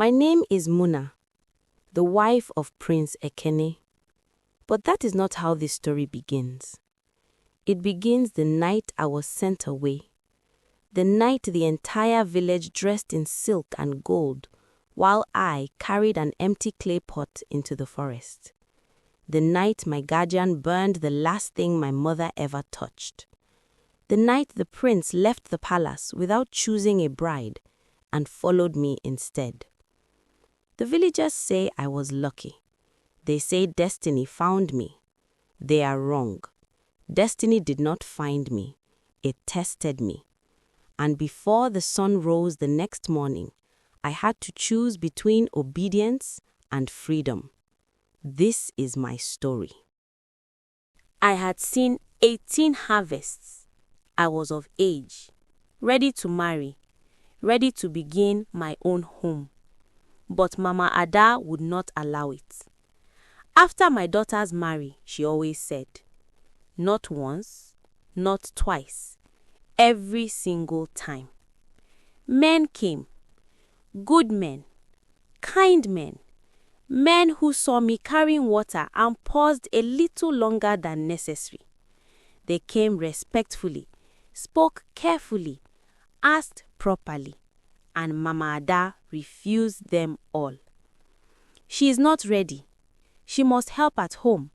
My name is Muna, the wife of Prince Ekene. But that is not how this story begins. It begins the night I was sent away. The night the entire village dressed in silk and gold, while I carried an empty clay pot into the forest. The night my guardian burned the last thing my mother ever touched. The night the prince left the palace without choosing a bride and followed me instead. The villagers say I was lucky. They say destiny found me. They are wrong. Destiny did not find me. It tested me. And before the sun rose the next morning, I had to choose between obedience and freedom. This is my story. I had seen 18 harvests. I was of age, ready to marry, ready to begin my own home. But Mama Ada would not allow it. After my daughters marry, she always said, not once, not twice, every single time. Men came, good men, kind men, men who saw me carrying water and paused a little longer than necessary. They came respectfully, spoke carefully, asked properly, and Mama Ada refused them all. She is not ready. She must help at home.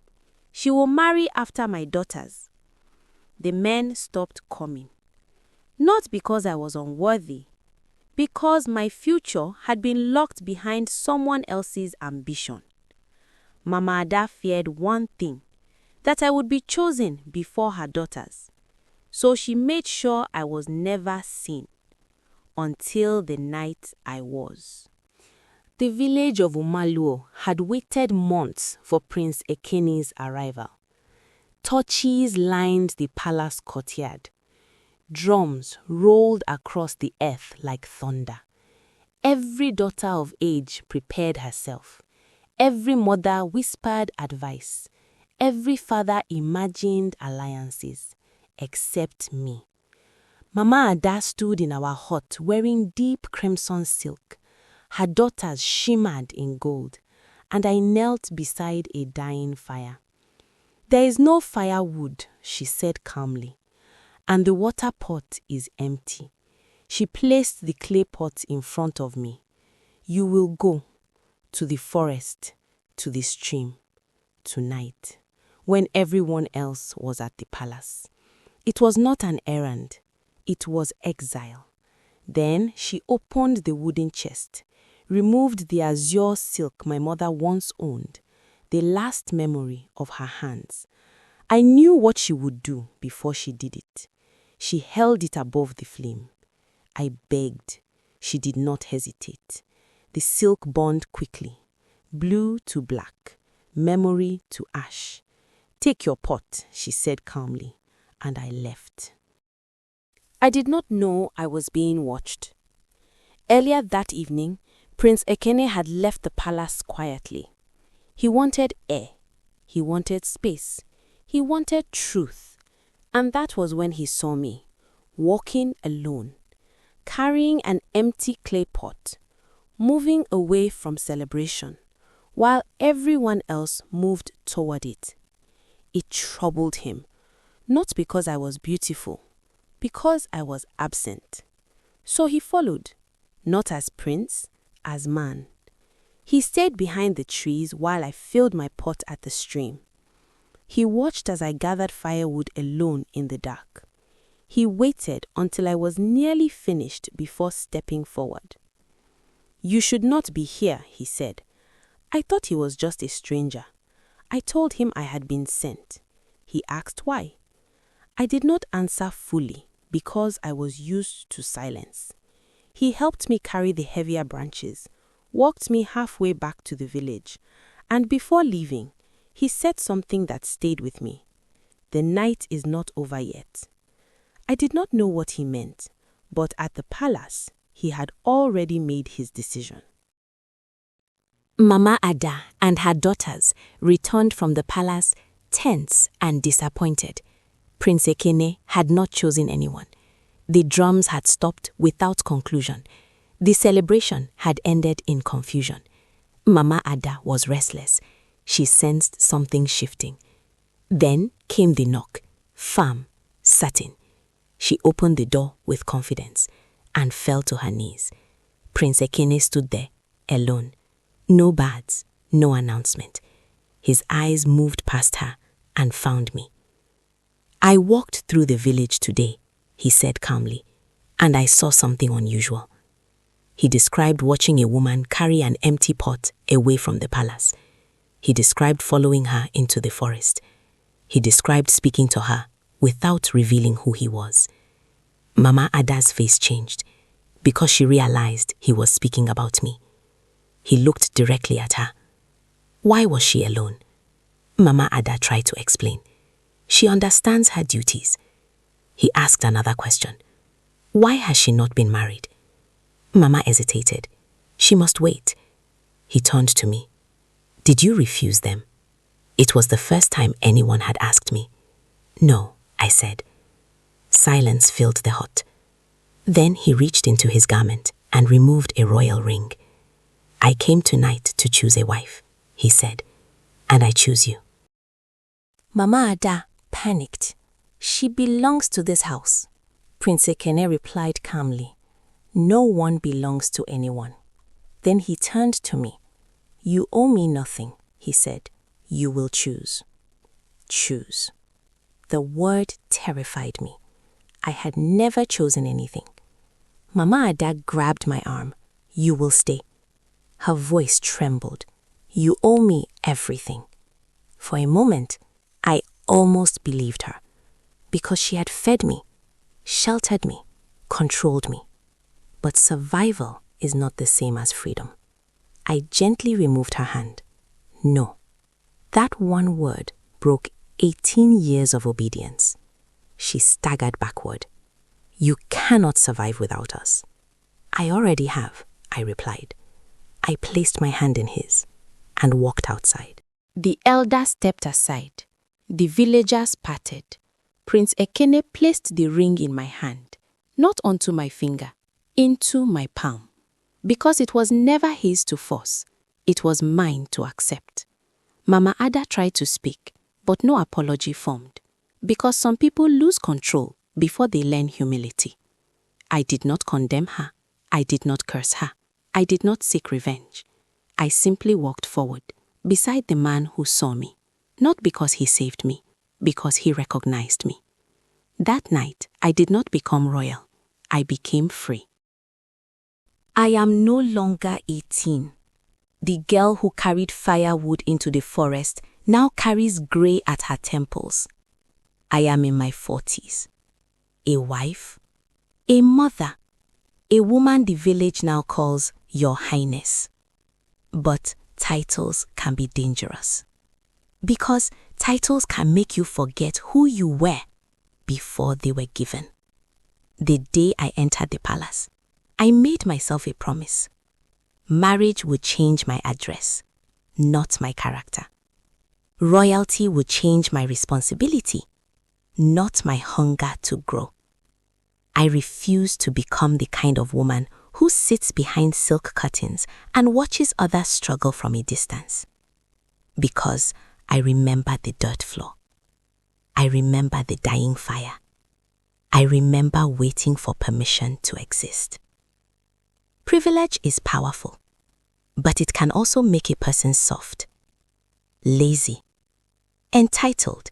She will marry after my daughters. The men stopped coming. Not because I was unworthy, because my future had been locked behind someone else's ambition. Mama Ada feared one thing, that I would be chosen before her daughters. So she made sure I was never seen, until the night I was. The village of Umaluo had waited months for Prince Ekene's arrival. Torches lined the palace courtyard. Drums rolled across the earth like thunder. Every daughter of age prepared herself. Every mother whispered advice. Every father imagined alliances, except me. Mama Ada stood in our hut wearing deep crimson silk. Her daughters shimmered in gold, and I knelt beside a dying fire. There is no firewood, she said calmly, and the water pot is empty. She placed the clay pot in front of me. You will go to the forest, to the stream, tonight, when everyone else was at the palace. It was not an errand. It was exile. Then she opened the wooden chest, removed the azure silk my mother once owned, the last memory of her hands. I knew what she would do before she did it. She held it above the flame. I begged. She did not hesitate. The silk burned quickly, blue to black, memory to ash. Take your pot, she said calmly, and I left. I did not know I was being watched. Earlier that evening, Prince Ekene had left the palace quietly. He wanted air. He wanted space. He wanted truth. And that was when he saw me, walking alone, carrying an empty clay pot, moving away from celebration, while everyone else moved toward it. It troubled him, not because I was beautiful, because I was absent. So he followed, not as prince, as man. He stayed behind the trees while I filled my pot at the stream. He watched as I gathered firewood alone in the dark. He waited until I was nearly finished before stepping forward. You should not be here, he said. I thought he was just a stranger. I told him I had been sent. He asked why. I did not answer fully because I was used to silence. He helped me carry the heavier branches, walked me halfway back to the village, and before leaving, he said something that stayed with me. The night is not over yet. I did not know what he meant, but at the palace, he had already made his decision. Mama Ada and her daughters returned from the palace tense and disappointed. Prince Ekene had not chosen anyone. The drums had stopped without conclusion. The celebration had ended in confusion. Mama Ada was restless. She sensed something shifting. Then came the knock, firm, certain. She opened the door with confidence and fell to her knees. Prince Ekene stood there, alone. No birds, no announcement. His eyes moved past her and found me. "I walked through the village today," he said calmly, "and I saw something unusual." He described watching a woman carry an empty pot away from the palace. He described following her into the forest. He described speaking to her without revealing who he was. Mama Ada's face changed because she realized he was speaking about me. He looked directly at her. Why was she alone? Mama Ada tried to explain. She understands her duties. He asked another question. Why has she not been married? Mama hesitated. She must wait. He turned to me. Did you refuse them? It was the first time anyone had asked me. No, I said. Silence filled the hut. Then he reached into his garment and removed a royal ring. I came tonight to choose a wife, he said, and I choose you. Mama Ada panicked. She belongs to this house. Prince Ekene replied calmly. No one belongs to anyone. Then he turned to me. You owe me nothing, he said. You will choose. Choose. The word terrified me. I had never chosen anything. Mama Ada grabbed my arm. You will stay. Her voice trembled. You owe me everything. For a moment, I almost believed her, because she had fed me, sheltered me, controlled me. But survival is not the same as freedom. I gently removed her hand. No. That one word broke 18 years of obedience. She staggered backward. You cannot survive without us. I already have, I replied. I placed my hand in his and walked outside. The elder stepped aside. The villagers parted. Prince Ekene placed the ring in my hand, not onto my finger, into my palm. Because it was never his to force, it was mine to accept. Mama Ada tried to speak, but no apology formed, because some people lose control before they learn humility. I did not condemn her. I did not curse her. I did not seek revenge. I simply walked forward, beside the man who saw me, not because he saved me, because he recognized me. That night, I did not become royal. I became free. I am no longer 18. The girl who carried firewood into the forest now carries grey at her temples. I am in my 40s. A wife, a mother, a woman the village now calls Your Highness. But titles can be dangerous, because titles can make you forget who you were before they were given. The day I entered the palace, I made myself a promise. Marriage would change my address, not my character. Royalty would change my responsibility, not my hunger to grow. I refuse to become the kind of woman who sits behind silk curtains and watches others struggle from a distance. Because I remember the dirt floor. I remember the dying fire. I remember waiting for permission to exist. Privilege is powerful, but it can also make a person soft, lazy, entitled.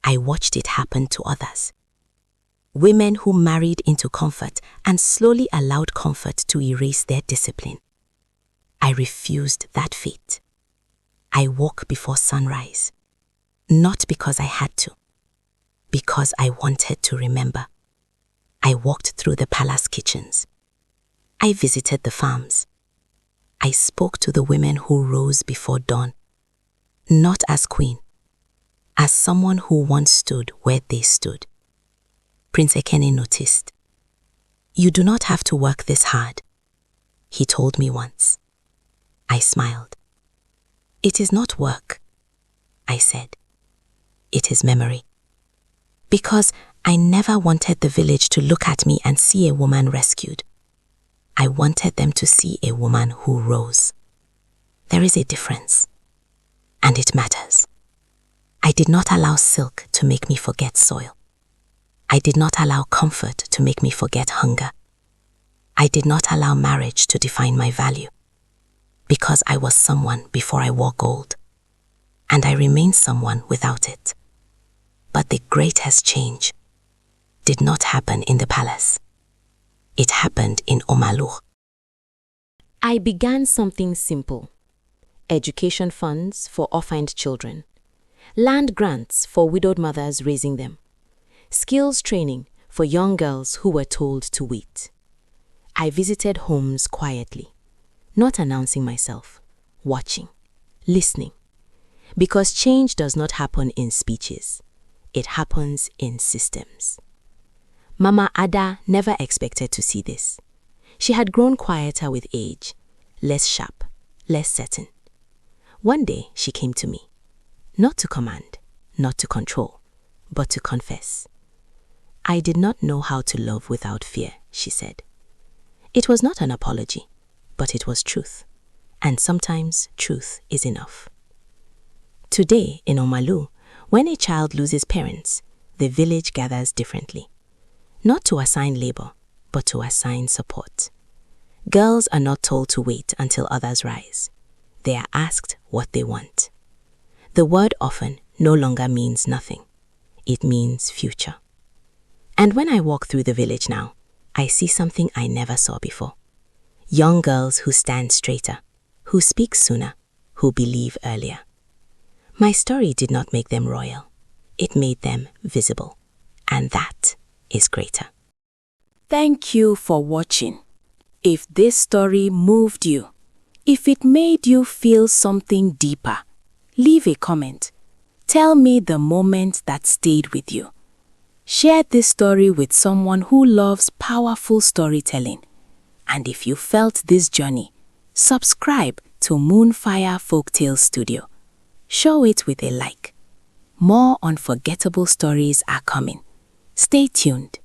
I watched it happen to others. Women who married into comfort and slowly allowed comfort to erase their discipline. I refused that fate. I woke before sunrise, not because I had to, because I wanted to remember. I walked through the palace kitchens. I visited the farms. I spoke to the women who rose before dawn, not as queen, as someone who once stood where they stood. Prince Ekene noticed. You do not have to work this hard, he told me once. I smiled. It is not work, I said. It is memory. Because I never wanted the village to look at me and see a woman rescued. I wanted them to see a woman who rose. There is a difference, and it matters. I did not allow silk to make me forget soil. I did not allow comfort to make me forget hunger. I did not allow marriage to define my value, because I was someone before I wore gold, and I remain someone without it. But the greatest change did not happen in the palace. It happened in Omalu. I began something simple: education funds for orphaned children, land grants for widowed mothers raising them, skills training for young girls who were told to wait. I visited homes quietly, not announcing myself, watching, listening, because change does not happen in speeches. It happens in systems. Mama Ada never expected to see this. She had grown quieter with age, less sharp, less certain. One day she came to me, not to command, not to control, but to confess. I did not know how to love without fear, she said. It was not an apology, but it was truth, and sometimes truth is enough. Today in Omalu, when a child loses parents, the village gathers differently. Not to assign labor, but to assign support. Girls are not told to wait until others rise. They are asked what they want. The word often no longer means nothing. It means future. And when I walk through the village now, I see something I never saw before. Young girls who stand straighter, who speak sooner, who believe earlier. My story did not make them royal. It made them visible. And that is greater. Thank you for watching. If this story moved you, if it made you feel something deeper, leave a comment. Tell me the moment that stayed with you. Share this story with someone who loves powerful storytelling. And if you felt this journey, subscribe to Moonfire Folktales Studio. Show it with a like. More unforgettable stories are coming. Stay tuned.